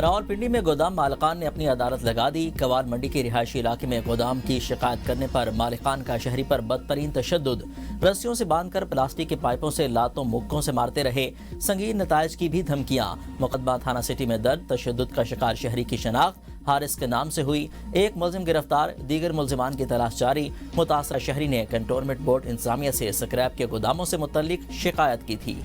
راولپنڈی میں گودام مالکان نے اپنی عدالت لگا دی۔ کوال منڈی کے رہائشی علاقے میں گودام کی شکایت کرنے پر مالکان کا شہری پر بدترین تشدد، رسیوں سے باندھ کر پلاسٹک کے پائپوں سے لاتوں مکوں سے مارتے رہے، سنگین نتائج کی بھی دھمکیاں۔ مقدمہ تھانہ سٹی میں درج، تشدد کا شکار شہری کی شناخت حارث کے نام سے ہوئی، ایک ملزم گرفتار، دیگر ملزمان کی تلاش جاری۔ متاثرہ شہری نے کنٹونمنٹ بورڈ انتظامیہ سے سکریپ کے گوداموں سے متعلق شکایت کی تھی۔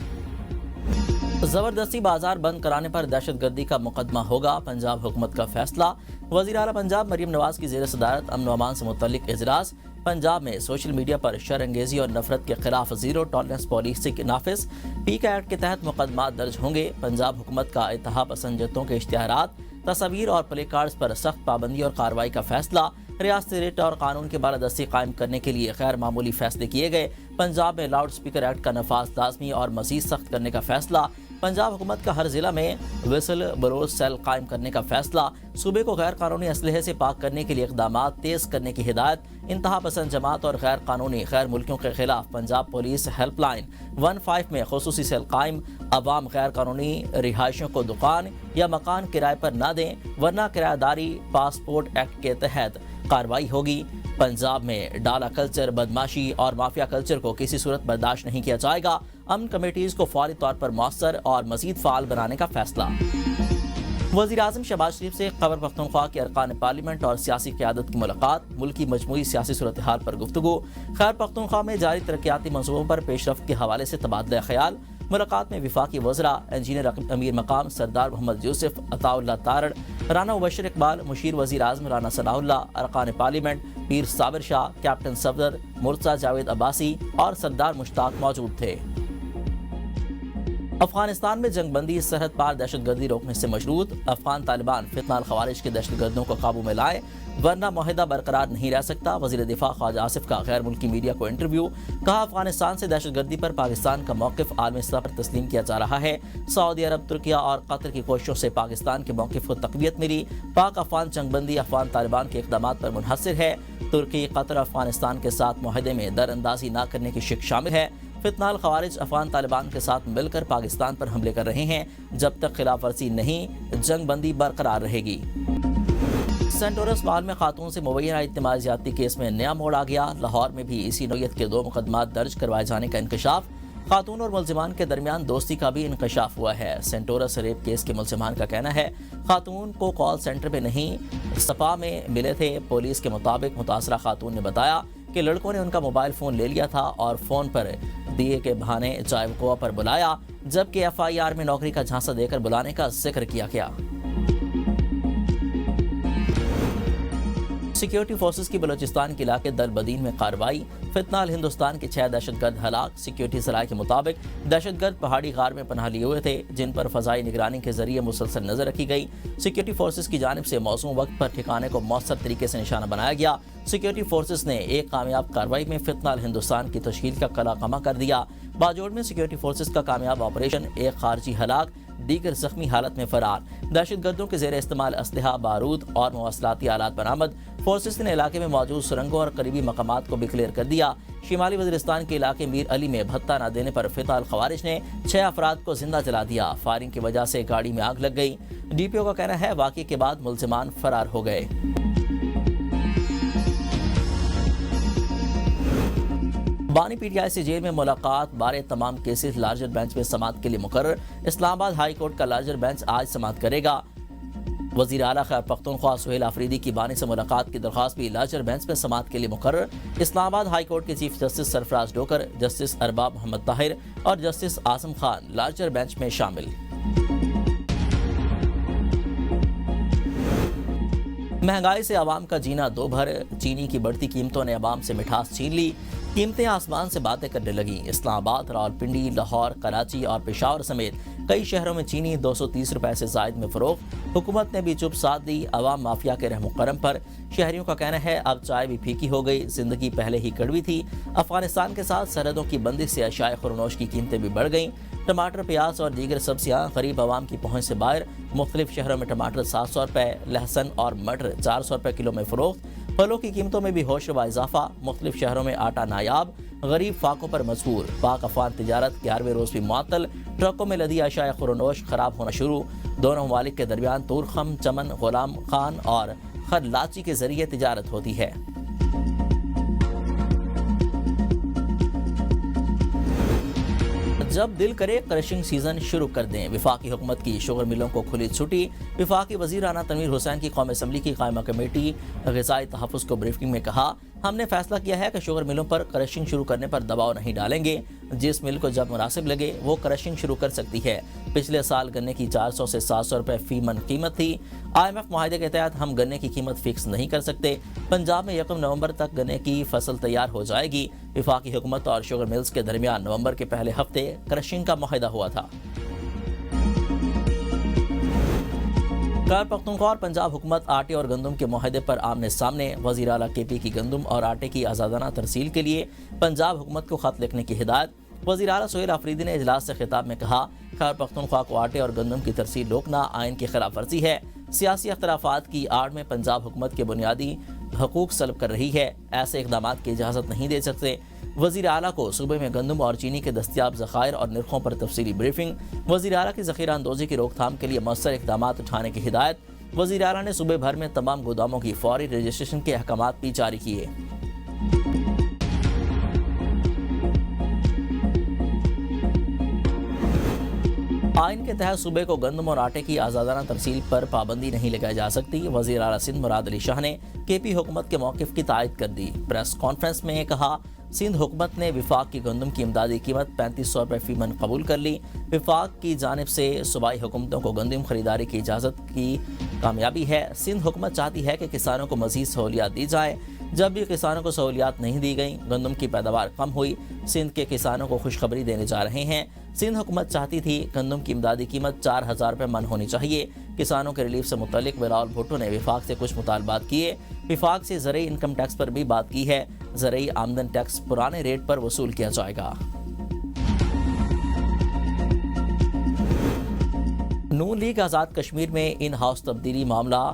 زبردستی بازار بند کرانے پر دہشت گردی کا مقدمہ ہوگا، پنجاب حکومت کا فیصلہ۔ وزیر اعلیٰ پنجاب مریم نواز کی زیر صدارت امن و امان سے متعلق اجلاس۔ پنجاب میں سوشل میڈیا پر شر انگیزی اور نفرت کے خلاف زیرو ٹالرنس پالیسی نافذ، پی کا ایکٹ کے تحت مقدمات درج ہوں گے۔ پنجاب حکومت کا اتحاد پسند جتوں کے اشتہارات، تصاویر اور پلے کارڈز پر سخت پابندی اور کارروائی کا فیصلہ۔ ریاستی ریٹ اور قانون کی بالادستی قائم کرنے کے لیے غیر معمولی فیصلے کیے گئے۔ پنجاب میں لاؤڈ اسپیکر ایکٹ کا نفاذ لازمی اور مزید سخت کرنے کا فیصلہ۔ پنجاب حکومت کا ہر ضلع میں وسل بلوز سیل قائم کرنے کا فیصلہ۔ صوبے کو غیر قانونی اسلحے سے پاک کرنے کے لیے اقدامات تیز کرنے کی ہدایت۔ انتہا پسند جماعت اور غیر قانونی غیر ملکیوں کے خلاف پنجاب پولیس ہیلپ لائن 15 میں خصوصی سیل قائم۔ عوام غیر قانونی رہائشیوں کو دکان یا مکان کرائے پر نہ دیں، ورنہ کرایہ داری پاسپورٹ ایکٹ کے تحت کارروائی ہوگی۔ پنجاب میں ڈالا کلچر، بدماشی اور مافیا کلچر کو کسی صورت برداشت نہیں کیا جائے گا۔ امن کمیٹیز کو فوری طور پر مؤثر اور مزید فعال بنانے کا فیصلہ۔ وزیر اعظم شہباز شریف سے خیبر پختونخوا کے ارکان پارلیمنٹ اور سیاسی قیادت کی ملاقات، ملک کی مجموعی سیاسی صورتحال پر گفتگو۔ خیبر پختونخوا میں جاری ترقیاتی منصوبوں پر پیش رفت کے حوالے سے تبادلہ خیال۔ ملاقات میں وفاقی وزراء، انجینئر امیر مقام سردار محمد یوسف عطا اللہ تارڑ، رانا مبشر اقبال، مشیر وزیر اعظم رانا ثناء اللہ، ارکان پارلیمنٹ پیر صابر شاہ، کیپٹن صفدر، مرتضیٰ جاوید عباسی اور سردار مشتاق موجود تھے۔ افغانستان میں جنگ بندی، سرحد پار دہشت گردی روکنے سے مشروط۔ افغان طالبان فتنہ الخوارج کے دہشت گردوں کو قابو میں لائے، ورنہ معاہدہ برقرار نہیں رہ سکتا۔ وزیر دفاع خواجہ آصف کا غیر ملکی میڈیا کو انٹرویو، کہا افغانستان سے دہشت گردی پر پاکستان کا موقف عالمی سطح پر تسلیم کیا جا رہا ہے۔ سعودی عرب، ترکیہ اور قطر کی کوششوں سے پاکستان کے موقف کو تقویت ملی۔ پاک افغان جنگ بندی افغان طالبان کے اقدامات پر منحصر ہے۔ ترکی، قطر افغانستان کے ساتھ معاہدے میں در اندازی نہ کرنے کی شک شامل ہے۔ فتنہ الخوارج افغان طالبان کے ساتھ مل کر پاکستان پر حملے کر رہے ہیں۔ جب تک خلاف ورزی نہیں، جنگ بندی برقرار رہے گی۔ سینٹورس مال میں خاتون سے مبینہ اجتماعی زیادتی کیس میں نیا موڑ آ گیا۔ لاہور میں بھی اسی نوعیت کے 2 مقدمات درج کروائے جانے کا انکشاف۔ خاتون اور ملزمان کے درمیان دوستی کا بھی انکشاف ہوا ہے۔ سینٹورس ریپ کیس کے ملزمان کا کہنا ہے خاتون کو کال سینٹر پہ نہیں، سپا میں ملے تھے۔ پولیس کے مطابق متاثرہ خاتون نے بتایا کہ لڑکوں نے ان کا موبائل فون لے لیا تھا اور فون پر دیے کے بہانے جائے وقوع پر بلایا، جبکہ FIR میں نوکری کا جھانسا دے کر بلانے کا ذکر کیا گیا۔ سیکیورٹی فورسز کی بلوچستان کے علاقے دل بدین میں کارروائی۔ فتنہ الہندوستان کے 6 دہشت گرد ہلاک۔ سیکیورٹی ذرائع کے مطابق دہشت گرد پہاڑی غار میں پناہ لیے ہوئے تھے، جن پر فضائی نگرانی کے ذریعے مسلسل نظر رکھی گئی۔ سیکیورٹی فورسز کی جانب سے موزوں وقت پر ٹھکانے کو مؤثر طریقے سے نشانہ بنایا گیا۔ سیکیورٹی فورسز نے ایک کامیاب کارروائی میں فتنہ الہندوستان کی تشکیل کا قلع قمع کر دیا۔ باجوڑ میں سیکیورٹی فورسز کا کامیاب آپریشن، ایک خارجی ہلاک، دیگر زخمی حالت میں فرار۔ دہشت گردوں کے زیر استعمال اسلحہ، بارود اور مواصلاتی آلات برآمد۔ فورسز نے علاقے میں موجود سرنگوں اور قریبی مقامات کو بھی کلیئر کر دیا۔ شمالی وزیرستان کے علاقے میر علی میں بھتہ نہ دینے پر فتنہ الخوارج نے 6 افراد کو زندہ جلا دیا۔ فائرنگ کی وجہ سے گاڑی میں آگ لگ گئی۔ DPO کا کہنا ہے واقعے کے بعد ملزمان فرار ہو گئے۔ بانی PTI سے جیل میں ملاقات، بارے تمام کیسز لارجر بینچ میں سماعت کے لیے مقرر۔ اسلام آباد ہائی کورٹ کا لارجر بینچ آج سماعت کرے گا۔ وزیر اعلیٰ خیبر پختونخوا سہیل آفریدی کی بانی سے ملاقات کی درخواست بھی لارجر بینچ میں سماعت کے لیے مقرر۔ اسلام آباد ہائی کورٹ کے چیف جسٹس سرفراز ڈوکر، جسٹس ارباب محمد طاہر اور justice Asim Khan larger bench میں شامل۔ مہنگائی سے عوام کا جینا دو بھر، چینی کی بڑھتی قیمتوں نے عوام سے مٹھاس چھین لی، قیمتیں آسمان سے باتیں کرنے لگیں۔ اسلام آباد، راولپنڈی، لاہور، کراچی اور پشاور سمیت کئی شہروں میں چینی 230 روپے سے زائد میں فروخت۔ حکومت نے بھی چپ ساتھ دی عوام مافیا کے رحم و کرم پر۔ شہریوں کا کہنا ہے اب چائے بھی پھیکی ہو گئی، زندگی پہلے ہی کڑوی تھی۔ افغانستان کے ساتھ سرحدوں کی بندش سے اشیاء خورنوش کی قیمتیں بھی بڑھ گئیں۔ ٹماٹر، پیاز اور دیگر سبزیاں غریب عوام کی پہنچ سے باہر۔ مختلف شہروں میں ٹماٹر 700 روپے، لہسن اور مٹر 400 روپے کلو میں فروخت۔ پھلوں کی قیمتوں میں بھی ہوش ربا اضافہ۔ مختلف شہروں میں آٹا نایاب، غریب فاقوں پر مجبور۔ پاک افغان تجارت 11ویں روز بھی معطل۔ ٹرکوں میں لدی اشیاء خورنوش خراب ہونا شروع۔ دونوں ممالک کے درمیان تورخم، چمن، غلام خان اور خرلاچی کے ذریعے تجارت ہوتی ہے۔ جب دل کرے کرشنگ سیزن شروع کر دیں۔ وفاقی حکومت کی شوگر ملوں کو کھلی چھٹی۔ وفاقی وزیر رانا تنویر حسین کی قومی اسمبلی کی قائمہ کمیٹی غذائی تحفظ کو بریفنگ میں کہا، ہم نے فیصلہ کیا ہے کہ شوگر ملوں پر کرشنگ شروع کرنے پر دباؤ نہیں ڈالیں گے۔ جس مل کو جب مناسب لگے وہ کرشنگ شروع کر سکتی ہے۔ پچھلے سال گنے کی 400 سے 700 روپے فی من قیمت تھی۔ IMF معاہدے کے تحت ہم گنے کی قیمت فکس نہیں کر سکتے۔ پنجاب میں 1 نومبر تک گنے کی فصل تیار ہو جائے گی۔ وفاقی حکومت اور شوگر ملز کے درمیان نومبر کے پہلے ہفتے کرشنگ کا معاہدہ ہوا تھا۔ خیبر پختونخوا اور پنجاب حکومت آٹے اور گندم کے معاہدے پر آمنے سامنے۔ وزیر اعلیٰ KP کی گندم اور آٹے کی آزادانہ ترسیل کے لیے پنجاب حکومت کو خط لکھنے کی ہدایت۔ وزیر اعلیٰ سہیل آفریدی نے اجلاس سے خطاب میں کہا، خیبر پختونخوا کو آٹے اور گندم کی ترسیل روکنا آئین کی خلاف ورزی ہے۔ سیاسی اختلافات کی آڑ میں پنجاب حکومت کے بنیادی حقوق سلب کر رہی ہے۔ ایسے اقدامات کی اجازت نہیں دے سکتے۔ وزیر اعلیٰ کو صوبے میں گندم اور چینی کے دستیاب ذخائر اور نرخوں پر تفصیلی بریفنگ۔ وزیر اعلیٰ کی ذخیرہ اندوزی کی روک تھام کے لیے مؤثر اقدامات اٹھانے کی ہدایت۔ وزیر اعلیٰ نے صوبے بھر میں تمام گوداموں کی فوری رجسٹریشن کے احکامات بھی جاری کیے۔ آئین کے تحت صوبے کو گندم اور آٹے کی آزادانہ ترسیل پر پابندی نہیں لگائی جا سکتی۔ وزیر اعلیٰ سندھ مراد علی شاہ نے KP حکومت کے موقف کی تائید کر دی۔ پریس کانفرنس میں کہا، سندھ حکومت نے وفاق کی گندم کی امدادی قیمت 3500 روپے فی من قبول کر لی۔ وفاق کی جانب سے صوبائی حکومتوں کو گندم خریداری کی اجازت کی کامیابی ہے۔ سندھ حکومت چاہتی ہے کہ کسانوں کو مزید سہولیات دی جائیں۔ جب بھی کسانوں کو سہولیات نہیں دی گئیں، گندم کی پیداوار کم ہوئی۔ سندھ کے کسانوں کو خوشخبری دینے جا رہے ہیں۔ سندھ حکومت چاہتی تھی گندم کی امدادی قیمت 4000 روپے من ہونی چاہیے۔ کسانوں کے ریلیف سے متعلق بلاول بھٹو نے وفاق سے کچھ مطالبات کیے۔ وفاق سے زرعی انکم ٹیکس پر بھی بات کی ہے۔ زرعی آمدن ٹیکس پرانے ریٹ پر وصول کیا جائے گا۔ نون لیگ آزاد کشمیر میں ان ہاؤس تبدیلی معاملہ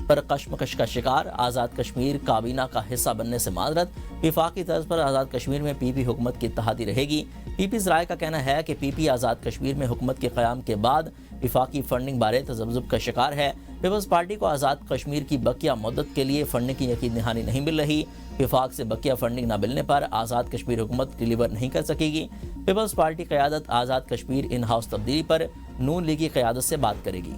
پر کشمکش کا شکار۔ آزاد کشمیر کابینہ کا حصہ بننے سے معذرت۔ وفاقی طرز پر آزاد کشمیر میں PP حکومت کی اتحادی رہے گی۔ PP ذرائع کا کہنا ہے کہ PP آزاد کشمیر میں حکومت کے قیام کے بعد وفاقی فنڈنگ بارے تذبذب کا شکار ہے۔ پیپلز پارٹی کو آزاد کشمیر کی بقیہ مدت کے لیے فنڈنگ کی یقین دہانی نہیں مل رہی۔ وفاق سے بقیہ فنڈنگ نہ ملنے پر آزاد کشمیر حکومت ڈیلیور نہیں کر سکے گی۔ پیپلز پارٹی قیادت آزاد کشمیر ان ہاؤس تبدیلی پر نون لیگی قیادت سے بات کرے گی۔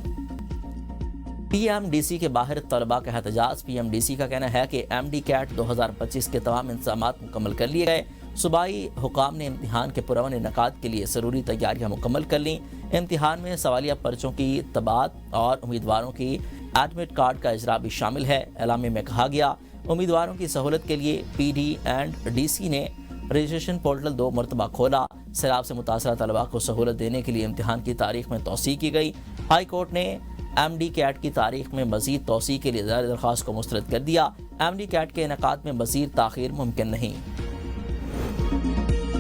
PMDC کے باہر طلباء کا احتجاج۔ PMDC کا کہنا ہے کہ MD CAT 2025 کے تمام انتظامات مکمل کر لیے گئے۔ صوبائی حکام نے امتحان کے پرامن انعقاد کے لیے ضروری تیاریاں مکمل کر لیں۔ امتحان میں سوالیہ پرچوں کی طباعت اور امیدواروں کی ایڈمٹ کارڈ کا اجرا بھی شامل ہے۔ اعلامیے میں کہا گیا، امیدواروں کی سہولت کے لیے PD&DC نے رجسٹریشن پورٹل 2 مرتبہ کھولا۔ سیلاب سے متاثرہ طلباء کو سہولت دینے کے لیے امتحان کی تاریخ میں توسیع کی گئی۔ ہائی کورٹ نے MD CAT کی تاریخ میں مزید توسیع کے لیے درخواست کو مسترد کر دیا۔ MD CAT کے انعقاد میں مزید تاخیر ممکن نہیں۔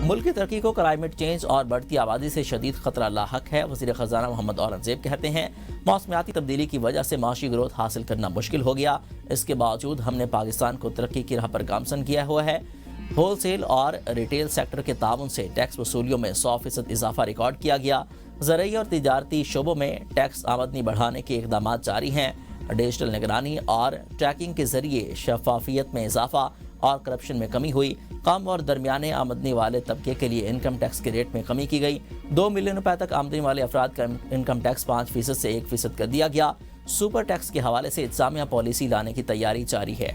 ملک کی ترقی کو کلائمیٹ چینج اور بڑھتی آبادی سے شدید خطرہ لاحق ہے۔ وزیر خزانہ محمد اورنگزیب کہتے ہیں، موسمیاتی تبدیلی کی وجہ سے معاشی گروتھ حاصل کرنا مشکل ہو گیا۔ اس کے باوجود ہم نے پاکستان کو ترقی کی راہ پر گامزن کیا ہوا ہے۔ ہول سیل اور ریٹیل سیکٹر کے تعاون سے ٹیکس وصولیوں میں 100% اضافہ ریکارڈ کیا گیا۔ زرعی اور تجارتی شعبوں میں ٹیکس آمدنی بڑھانے کے اقدامات جاری ہیں۔ ڈیجیٹل نگرانی اور ٹریکنگ کے ذریعے شفافیت میں اضافہ اور کرپشن میں کمی ہوئی۔ کم اور درمیانے آمدنی والے طبقے کے لیے انکم ٹیکس کے ریٹ میں کمی کی گئی۔ 2 ملین روپے تک آمدنی والے افراد کا انکم ٹیکس 5% سے 1% کر دیا گیا۔ سپر ٹیکس کے حوالے سے انتظامیہ پالیسی لانے کی تیاری جاری ہے۔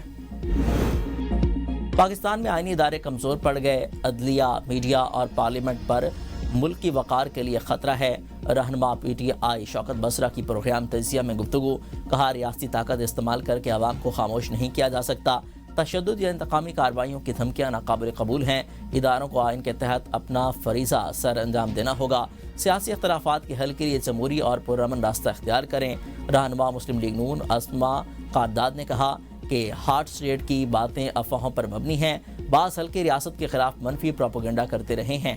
پاکستان میں آئینی ادارے کمزور پڑ گئے۔ عدلیہ، میڈیا اور پارلیمنٹ پر ملک کی وقار کے لیے خطرہ ہے۔ رہنما PTI شوکت بصرہ کی پروگرام تجزیہ میں گفتگو۔ کہا، ریاستی طاقت استعمال کر کے عوام کو خاموش نہیں کیا جا سکتا۔ تشدد یا انتقامی کارروائیوں کی دھمکیاں ناقابل قبول ہیں۔ اداروں کو آئین کے تحت اپنا فریضہ سر انجام دینا ہوگا۔ سیاسی اختلافات کے حل کے لیے جمہوری اور پرامن راستہ اختیار کریں۔ رہنما مسلم لیگ نون اسما قارداد نے کہا کہ ہارٹ اسٹیٹ کی باتیں افواہوں پر مبنی ہیں۔ بعض حلقے ریاست کے خلاف منفی پروپیگنڈا کرتے رہے ہیں۔